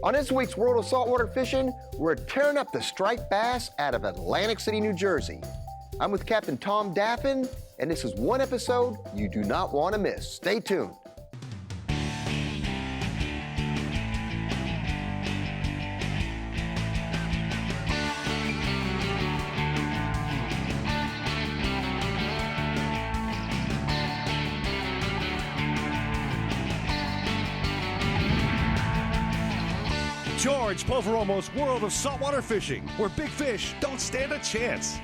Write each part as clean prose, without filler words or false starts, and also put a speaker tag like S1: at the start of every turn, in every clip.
S1: On this week's World of Saltwater Fishing, we're tearing up the striped bass out of Atlantic City, New Jersey. I'm with Captain Tom Daffin, and this is one episode you do not want to miss. Stay tuned.
S2: George Poveromo's World of Saltwater Fishing, where big fish don't stand a chance.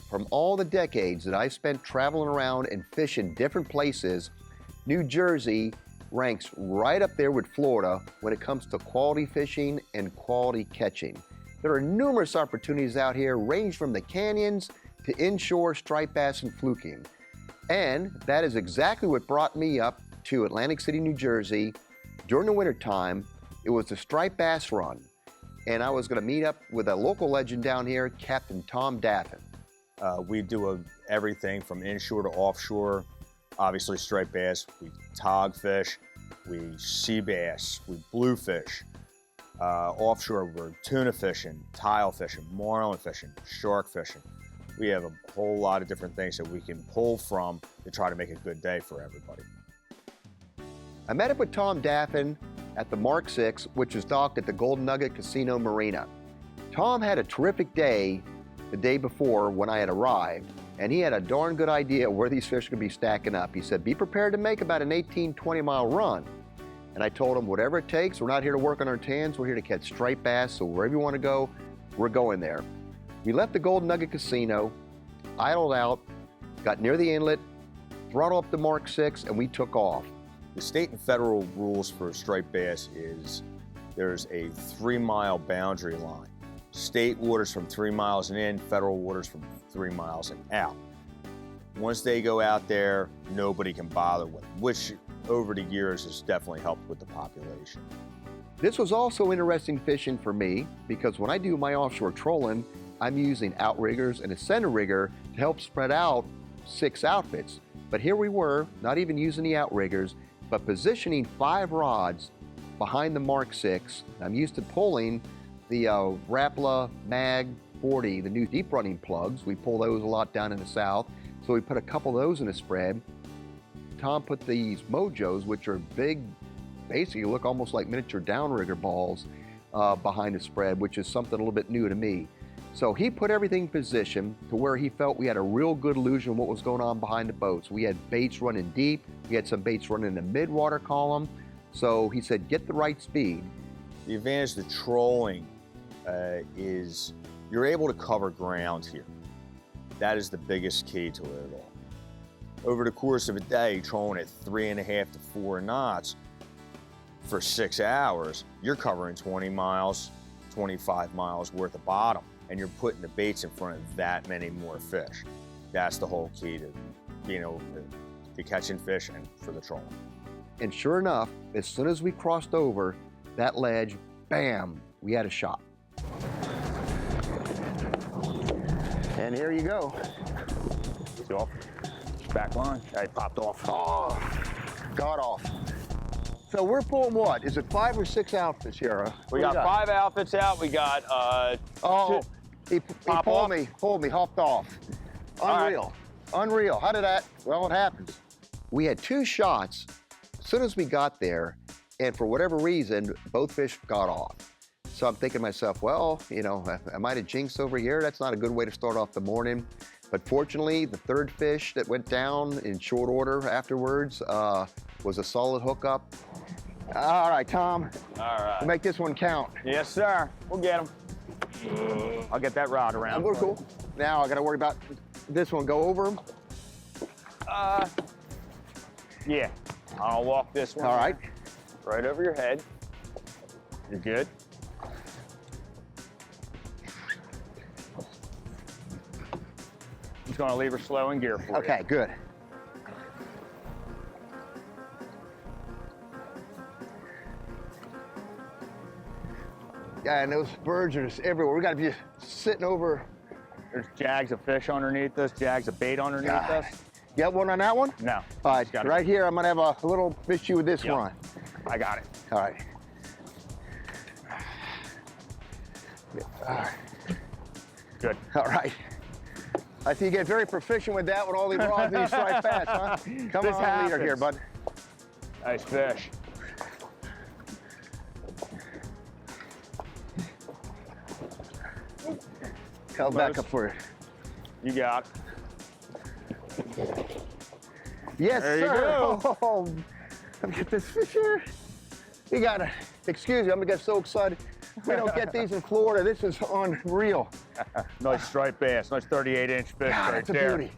S1: From all the decades that I spent traveling around and fishing different places, New Jersey ranks right up there with Florida when it comes to quality fishing and quality catching. There are numerous opportunities out here, range from the canyons to inshore striped bass and fluking. And that is exactly what brought me up to Atlantic City, New Jersey during the wintertime. It was the striped bass run, and I was going to meet up with a local legend down here, Captain Tom Daffin.
S3: We do everything from inshore to offshore. Obviously striped bass, we tog fish, we sea bass, we bluefish. Offshore we're tuna fishing, tile fishing, marlin fishing, shark fishing. We have a whole lot of different things that we can pull from to try to make a good day for everybody.
S1: I met up with Tom Daffin at the MARC VI, which is docked at the Golden Nugget Casino Marina. Tom had a terrific day the day before when I had arrived, and he had a darn good idea where these fish could be stacking up. He said, be prepared to make about an 18-20 mile run. And I told him, whatever it takes, we're not here to work on our tans, we're here to catch striped bass, so wherever you want to go, we're going there. We left the Golden Nugget Casino, idled out, got near the inlet, throttled up the MARC VI, and we took off.
S3: The state and federal rules for striped bass is there's a 3-mile boundary line. State waters from 3 miles and in, federal waters from 3 miles and out. Once they go out there, nobody can bother with them, which over the years has definitely helped with the population.
S1: This was also interesting fishing for me because when I do my offshore trolling, I'm using outriggers and a center rigger to help spread out 6 outfits. But here we were, not even using the outriggers, but positioning 5 rods behind the MARC VI. I'm used to pulling the Rapala Mag 40, the new deep running plugs. We pull those a lot down in the south, so we put a couple of those in a spread. Tom put these Mojos, which are big, basically look almost like miniature downrigger balls, behind the spread, which is something a little bit new to me. So he put everything in position to where he felt we had a real good illusion of what was going on behind the boats. We had baits running deep, we had some baits running in the mid-water column, so he said, get the right speed.
S3: The advantage of trolling is you're able to cover ground here. That is the biggest key to it all. Over the course of a day, trolling at 3.5 to 4 knots for 6 hours, you're covering 20 miles, 25 miles worth of bottom, and you're putting the baits in front of that many more fish. That's the whole key to being able to catching fish and for the trolling.
S1: And sure enough, as soon as we crossed over that ledge, bam, we had a shot. And here you go.
S4: It's off. Back line. I popped off.
S1: Oh, got off. So we're pulling what? Is it 5 or 6 outfits here?
S4: We got 5 outfits out. We got
S1: he pulled me, hopped off. Unreal. Unreal. How did that? Well, it happens. We had 2 shots as soon as we got there, and for whatever reason, both fish got off. So I'm thinking to myself, well, you know, I might have jinxed over here. That's not a good way to start off the morning. But fortunately, the 3rd fish that went down in short order afterwards was a solid hookup. All right, Tom.
S4: All right.
S1: We'll make this one count.
S4: Yes, sir. We'll get him. I'll get that rod around.
S1: We're cool. Now I got to worry about this one. Go over him.
S4: Yeah. I'll walk this one.
S1: All right.
S4: Right over your head. You're good. Just gonna leave her slow in gear for you.
S1: Okay, good. Yeah, and those birds are just everywhere. We got to be sitting over.
S4: There's jags of fish underneath us, jags of bait underneath us.
S1: Got one on that one?
S4: No.
S1: All right, right here, I'm gonna have a little issue with this one.
S4: I got it.
S1: All right. All right.
S4: Good.
S1: All right. I see you get very proficient with that with all these rods and these striped bass, huh? Come
S4: This
S1: on, leader
S4: happens.
S1: here, bud.
S4: Nice fish.
S1: Held back up for you.
S4: You got it.
S1: Yes,
S4: There you
S1: sir.
S4: go.
S1: Oh, let me get this fish here. You got it. Excuse me, I'm gonna get so excited. We don't get these in Florida. This is unreal.
S4: Nice striped bass. Nice 38-inch fish
S1: God,
S4: right
S1: it's a
S4: there.
S1: beauty.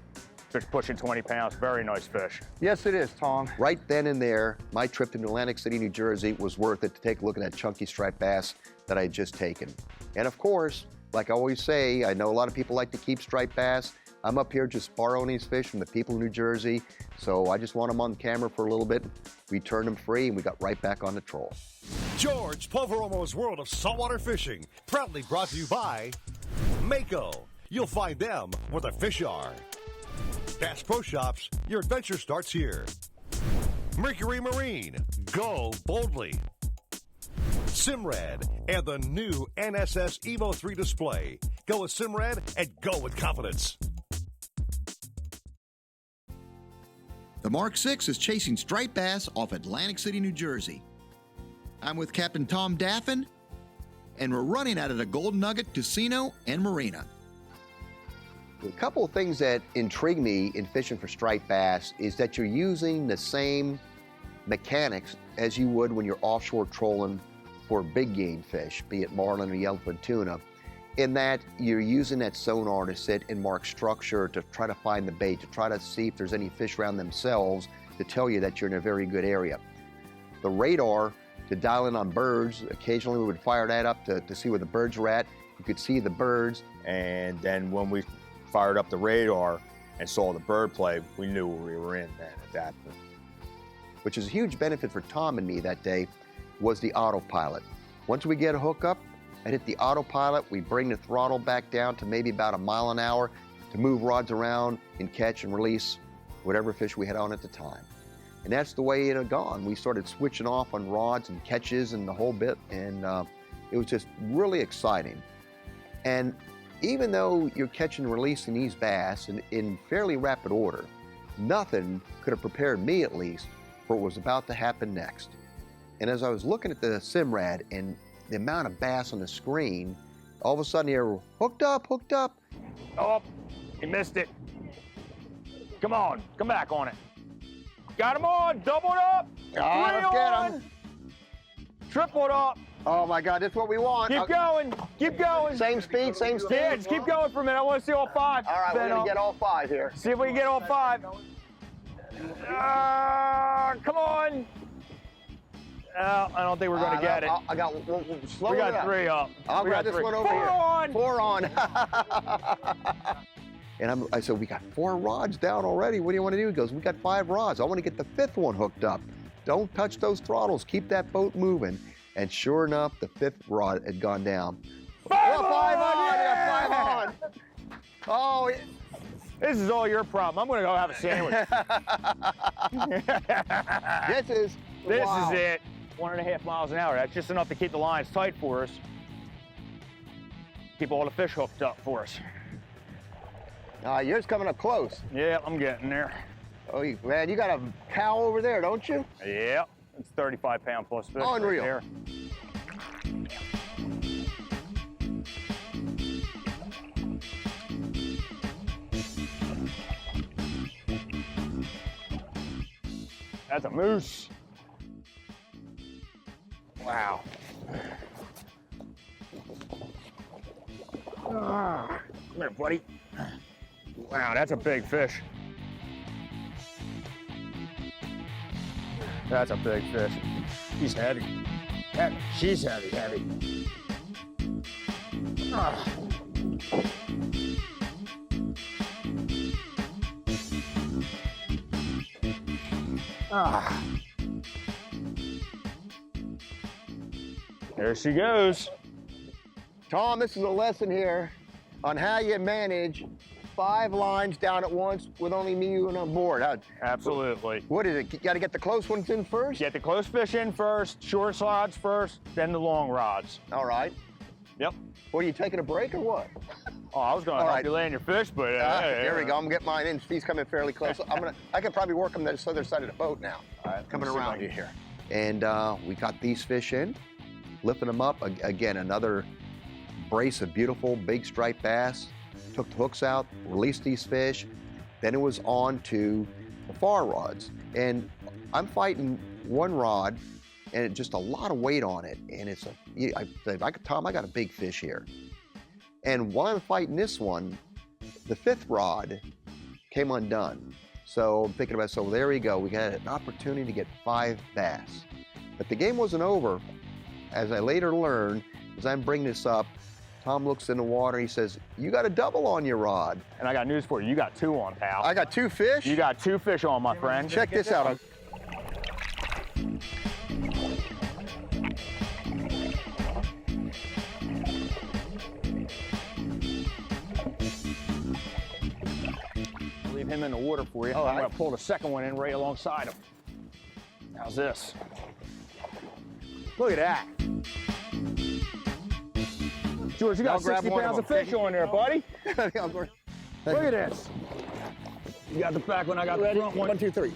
S4: Fish pushing 20 pounds. Very nice fish.
S1: Yes, it is, Tom. Right then and there, my trip to Atlantic City, New Jersey was worth it to take a look at that chunky striped bass that I had just taken. And of course, like I always say, I know a lot of people like to keep striped bass. I'm up here just borrowing these fish from the people of New Jersey, so I just want them on camera for a little bit. We turned them free, and we got right back on the troll.
S2: George Poveromo's World of Saltwater Fishing, proudly brought to you by Mako. You'll find them where the fish are. Bass Pro Shops, your adventure starts here. Mercury Marine, go boldly. Simrad and the new NSS Evo 3 display. Go with Simrad and go with confidence.
S5: The MARC VI is chasing striped bass off Atlantic City, New Jersey. I'm with Captain Tom Daffin, and we're running out of the Golden Nugget Casino and Marina.
S1: A couple of things that intrigue me in fishing for striped bass is that you're using the same mechanics as you would when you're offshore trolling for big game fish, be it marlin or yellowfin tuna, in that you're using that sonar to sit and mark structure to try to find the bait, to try to see if there's any fish around themselves to tell you that you're in a very good area. The radar to dial in on birds, occasionally we would fire that up to see where the birds were at. You could see the birds.
S3: And then when we fired up the radar and saw the bird play, we knew where we were in then at that point.
S1: Which is a huge benefit for Tom and me that day, was the autopilot. Once we get a hookup, I hit the autopilot, we bring the throttle back down to maybe about a mile an hour to move rods around and catch and release whatever fish we had on at the time. And that's the way it had gone. We started switching off on rods and catches and the whole bit, and it was just really exciting. And even though you're catching and releasing these bass in fairly rapid order, nothing could have prepared me, at least, for what was about to happen next. And as I was looking at the Simrad and the amount of bass on the screen, all of a sudden you're hooked up.
S4: Oh, he missed it. Come on, come back on it. Got him on, doubled up.
S1: Ah, let's get him.
S4: Tripled up.
S1: Oh my God, that's what we want.
S4: Keep going, keep going.
S1: Same speed, same speed.
S4: Yeah, just keep going for a minute. I want to see all five.
S1: All right, we're
S4: Then
S1: gonna
S4: I'll
S1: get all five here.
S4: see if we can get all five. Come on. I don't think we're going to get it.
S1: I got slow
S4: We
S1: it
S4: got
S1: up.
S4: 3 up.
S1: I'll
S4: We
S1: grab
S4: got
S1: this
S4: 3.
S1: one over
S4: 4
S1: here.
S4: on.
S1: 4 on. And I said, we got 4 rods down already. What do you want to do? He goes, we got 5 rods. I want to get the 5th one hooked up. Don't touch those throttles. Keep that boat moving. And sure enough, the 5th rod had gone down.
S4: 5
S1: 5
S4: on.
S1: on. Yeah, 5 on. Oh,
S4: This is all your problem. I'm going to go have a sandwich.
S1: this is wow.
S4: Is it. 1.5 miles an hour. That's just enough to keep the lines tight for us. Keep all the fish hooked up for us.
S1: Yours coming up close.
S4: Yeah, I'm getting there.
S1: Oh, man, you got a cow over there, don't you?
S4: Yeah, it's 35-pound plus fish.
S1: Unreal.
S4: Right there. That's a moose. Wow. Come here, buddy. Wow, that's a big fish. That's a big fish. He's heavy. She's heavy. Ah. Ah. There she goes.
S1: Tom, this is a lesson here on how you manage 5 lines down at once with only me and you on board.
S4: Absolutely.
S1: What is it? You got to get the close ones in first?
S4: Get the close fish in first, short rods first, then the long rods.
S1: All right.
S4: Yep.
S1: What, are you taking a break or what?
S4: Oh, I was going to help you land your fish, but
S1: There we go. I'm gonna get mine in. He's coming fairly close. I could probably work him to the other side of the boat now.
S4: All right,
S1: coming around you here. And we got these fish in, lifting them up. Again, another brace of beautiful big striped bass. Took the hooks out, released these fish. Then it was on to the far rods. And I'm fighting one rod and just a lot of weight on it. And it's Tom, I got a big fish here. And while I'm fighting this one, the 5th rod came undone. So I'm thinking about, so there we go. We got an opportunity to get 5 bass. But the game wasn't over. As I later learned, as I'm bringing this up, Tom looks in the water, he says, you got a double on your rod.
S4: And I got news for you. You got 2 on, pal.
S1: I got 2 fish?
S4: You got 2 fish on, my friend.
S1: Check this out.
S4: Leave him in the water for you.
S1: All right.
S4: I'm going to pull the second one in right alongside him. How's this? Look at that. George, you got 60 pounds of fish on there, buddy. Look at this. You got the back one, I got the front one.
S1: 1, 2, 3.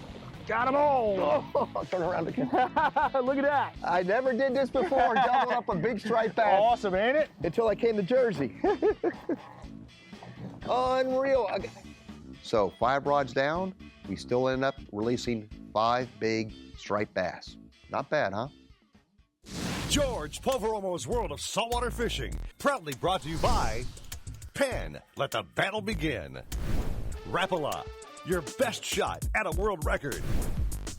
S4: Got them all.
S1: Oh, turn around again.
S4: Look at that.
S1: I never did this before, doubling up a big striped bass.
S4: Awesome, ain't it?
S1: Until I came to Jersey. Unreal. So 5 rods down, we still end up releasing 5 big striped bass. Not bad, huh?
S2: George Poveromo's World of Saltwater Fishing, proudly brought to you by Penn. Let the battle begin. Rapala, your best shot at a world record.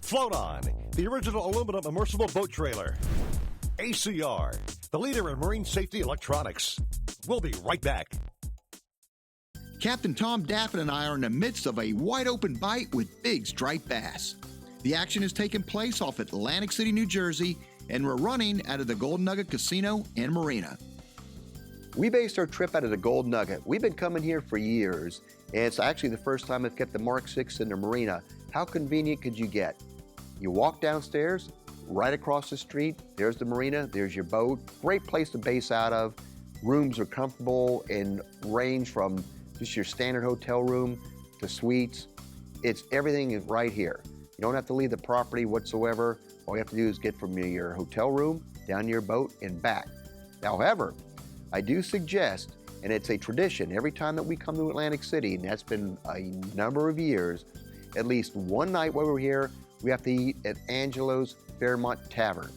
S2: Float On, the original aluminum immersible boat trailer. ACR, the leader in marine safety electronics. We'll be right back.
S5: Captain Tom Daffin and I are in the midst of a wide open bite with big striped bass. The action is taking place off Atlantic City, New Jersey, and we're running out of the Golden Nugget Casino and Marina.
S1: We based our trip out of the Gold Nugget. We've been coming here for years, and it's actually the first time I've kept the MARC VI in the Marina. How convenient could you get? You walk downstairs, right across the street, there's the Marina, there's your boat. Great place to base out of. Rooms are comfortable and range from just your standard hotel room to suites. Everything is right here. You don't have to leave the property whatsoever. All you have to do is get from your hotel room down to your boat and back. However, I do suggest, and it's a tradition, every time that we come to Atlantic City, and that's been a number of years, at least one night while we're here, we have to eat at Angelo's Fairmont Tavern.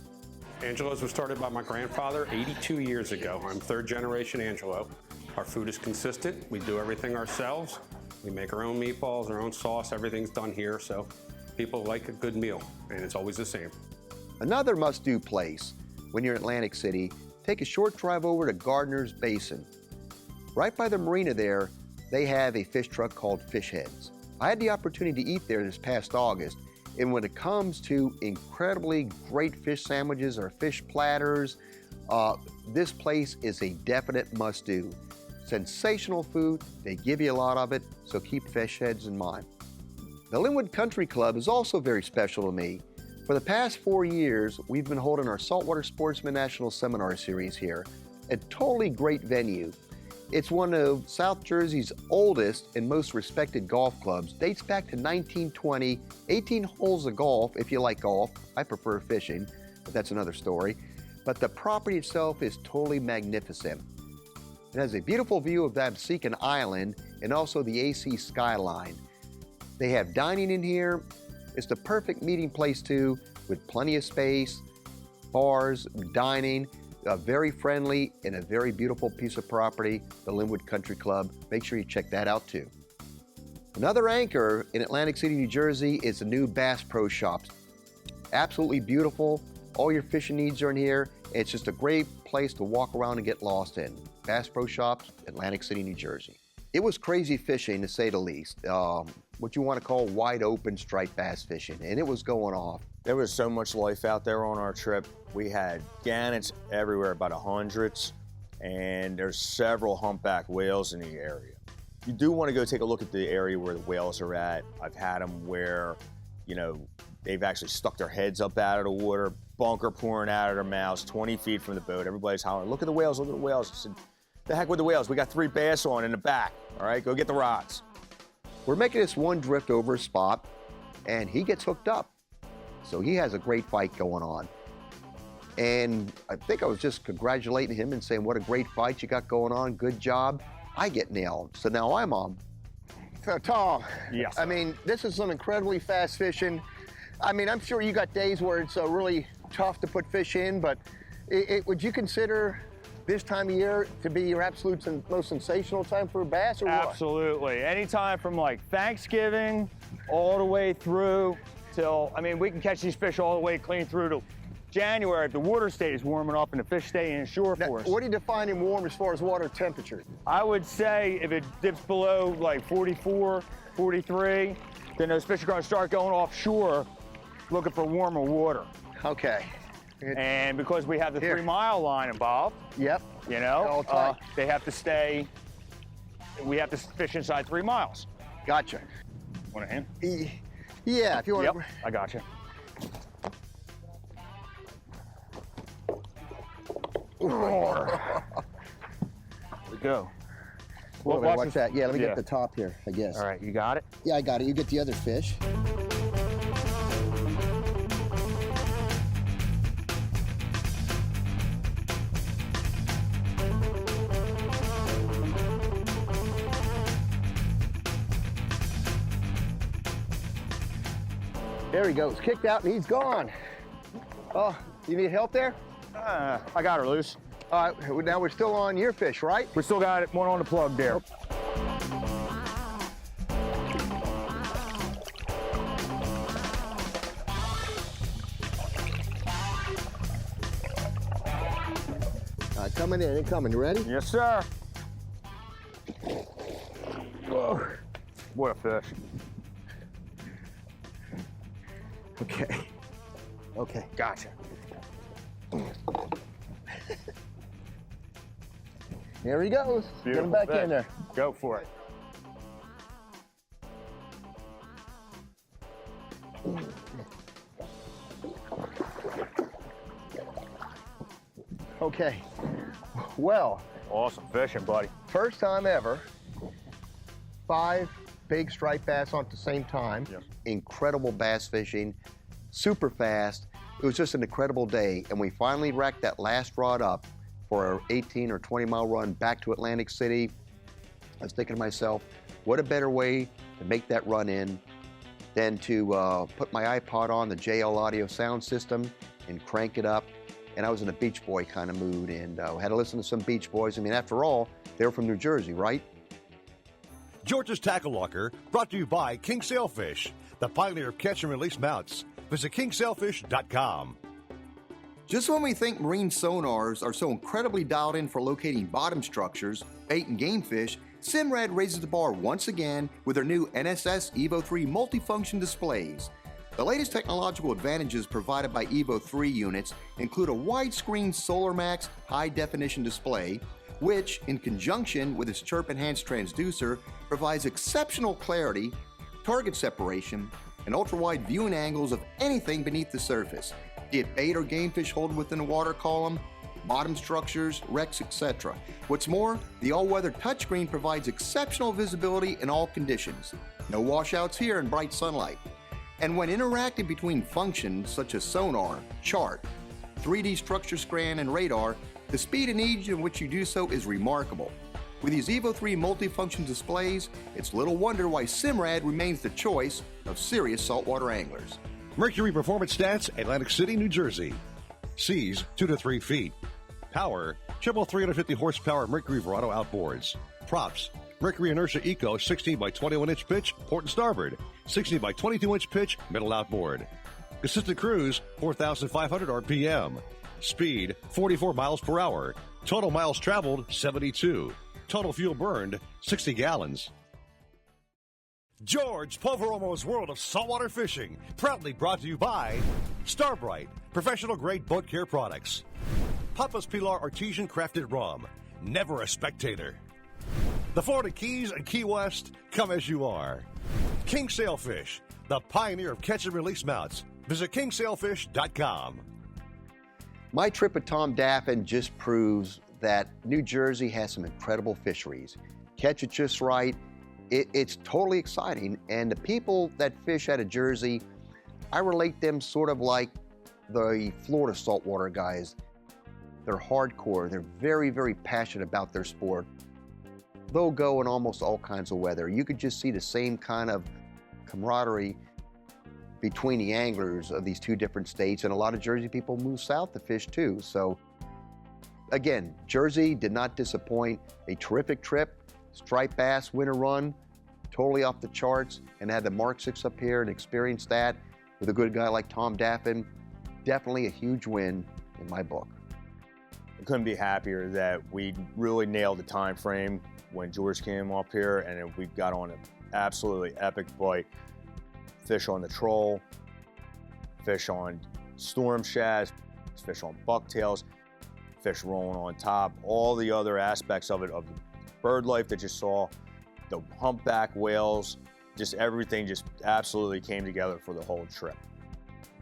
S6: Angelo's was started by my grandfather 82 years ago. I'm 3rd generation Angelo. Our food is consistent. We do everything ourselves. We make our own meatballs, our own sauce. Everything's done here, so people like a good meal, and it's always the same.
S1: Another must-do place when you're in Atlantic City, take a short drive over to Gardner's Basin. Right by the marina there, they have a fish truck called Fish Heads. I had the opportunity to eat there this past August, and when it comes to incredibly great fish sandwiches or fish platters, this place is a definite must-do. Sensational food, they give you a lot of it, so keep Fish Heads in mind. The Linwood Country Club is also very special to me. For the past 4 years, we've been holding our Saltwater Sportsman National Seminar Series here. A totally great venue. It's one of South Jersey's oldest and most respected golf clubs. Dates back to 1920, 18 holes of golf if you like golf. I prefer fishing, but that's another story. But the property itself is totally magnificent. It has a beautiful view of Absecon Island and also the AC skyline. They have dining in here. It's the perfect meeting place too, with plenty of space, bars, dining, very friendly and a very beautiful piece of property, the Linwood Country Club. Make sure you check that out too. Another anchor in Atlantic City, New Jersey is the new Bass Pro Shops. Absolutely beautiful. All your fishing needs are in here. It's just a great place to walk around and get lost in. Bass Pro Shops, Atlantic City, New Jersey. It was crazy fishing, to say the least. What you want to call wide open striped bass fishing, and it was going off.
S3: There was so much life out there on our trip. We had gannets everywhere, about hundreds, and there's several humpback whales in the area. You do want to go take a look at the area where the whales are at. I've had them where, you know, they've actually stuck their heads up out of the water, bunker pouring out of their mouths, 20 feet from the boat. Everybody's hollering, look at the whales, look at the whales. I said, the heck with the whales? We got 3 bass on in the back. All right, go get the rods.
S1: We're making this one drift over spot, and he gets hooked up. So he has a great fight going on. And I think I was just congratulating him and saying, what a great fight you got going on. Good job. I get nailed. So now I'm on.
S4: So, Tom,
S7: Yes.
S4: I mean, this is some incredibly fast fishing. I mean, I'm sure you got days where it's really tough to put fish in, but would you consider this time of year to be your absolute most sensational time for bass, or what?
S7: Absolutely. Anytime from like Thanksgiving all the way through till, I mean, we can catch these fish all the way clean through to January if the water stays warming up and the fish stay in shore
S4: Now,
S7: for us.
S4: what do you define in warm as far as water temperature?
S7: I would say if it dips below like 44, 43, then those fish are going to start going offshore looking for warmer water.
S4: Okay.
S7: And because we have the
S4: Here.
S7: 3 mile line involved,
S4: Yep.
S7: you know,
S4: All tight.
S7: they have to stay, we have to fish inside 3 miles.
S4: Gotcha.
S7: Want a hand?
S4: Yeah, if you want
S7: Yep,
S4: to.
S7: I got you. There we go.
S4: Well, watch that. Yeah, let me
S7: Yeah.
S4: get the top here, I guess.
S7: All right, you got it?
S4: Yeah, I got it. You get the other fish. There he goes. Kicked out and he's gone. Oh, you need help there?
S7: I got her loose.
S4: All right, now we're still on your fish, right?
S7: We still got it, one on the plug there.
S4: Coming in, coming. You ready?
S7: Yes, sir. Whoa. What a fish.
S4: Okay. Okay.
S7: Gotcha.
S4: Here he goes. Get him back in there.
S7: Go for it.
S4: Okay. Well,
S7: Awesome fishing, buddy.
S4: first time ever, 5 big striped bass on at the same time.
S7: Yes.
S1: Incredible bass fishing, super fast. It was just an incredible day, and we finally racked that last rod up for our 18 or 20 mile run back to Atlantic City. I was thinking to myself, what a better way to make that run in than to put my iPod on, the JL audio sound system, and crank it up. And I was in a Beach Boy kind of mood, and had to listen to some Beach Boys. I mean, after all, they were from New Jersey, right?
S2: George's Tackle Locker, brought to you by King Sailfish, the pioneer of catch and release mounts. Visit kingsailfish.com.
S5: Just when we think marine sonars are so incredibly dialed in for locating bottom structures, bait and game fish, Simrad raises the bar once again with their new NSS Evo 3 multifunction displays. The latest technological advantages provided by Evo 3 units include a widescreen SolarMax high-definition display, which, in conjunction with its chirp-enhanced transducer, provides exceptional clarity, target separation, and ultra-wide viewing angles of anything beneath the surface, be it bait or game fish holding within the water column, bottom structures, wrecks, etc. What's more, the all-weather touchscreen provides exceptional visibility in all conditions. No washouts here in bright sunlight. And when interacting between functions such as sonar, chart, 3D structure scan, and radar, the speed and ease in which you do so is remarkable. With these Evo 3 multifunction displays, it's little wonder why Simrad remains the choice of serious saltwater anglers.
S2: Mercury Performance Stats, Atlantic City, New Jersey. Seas 2 to 3 feet. Power, triple 350 horsepower Mercury Verado outboards. Props, Mercury Inertia Eco 16 by 21 inch pitch, port and starboard. 16 by 22 inch pitch, middle outboard. Consistent cruise, 4,500 RPM. Speed, 44 miles per hour. Total miles traveled, 72. Total fuel burned, 60 gallons. George Poveromo's World of Saltwater Fishing, proudly brought to you by Starbright, professional grade boat care products. Papa's Pilar Artesian Crafted Rum, never a spectator. The Florida Keys and Key West, come as you are. King Sailfish, the pioneer of catch and release mounts. Visit kingsailfish.com.
S1: My trip with Tom Daffin just proves that New Jersey has some incredible fisheries. Catch it just right. It's totally exciting. And the people that fish out of Jersey, I relate them sort of like the Florida saltwater guys. They're hardcore. They're very, very passionate about their sport. They'll go in almost all kinds of weather. You could just see the same kind of camaraderie between the anglers of these two different states, and a lot of Jersey people move south to fish too. So again, Jersey did not disappoint. A terrific trip, striped bass winter run, totally off the charts, and had the MARC VI up here and experienced that with a good guy like Tom Daffin. Definitely a huge win in my book.
S3: I couldn't be happier that we really nailed the time frame when George came up here, and we got on an absolutely epic bite. Fish on the troll, fish on storm shad, fish on bucktails, fish rolling on top, all the other aspects of it, of the bird life that you saw, the humpback whales, just everything just absolutely came together for the whole trip.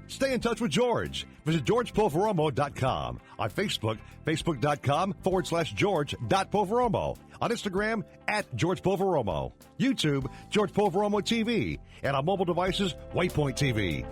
S2: Stay in touch with George. Visit GeorgePoveromo.com. On Facebook, Facebook.com/George.Poveromo. On Instagram, @GeorgePoveromo. YouTube, George Poveromo TV. And on mobile devices, Waypoint TV.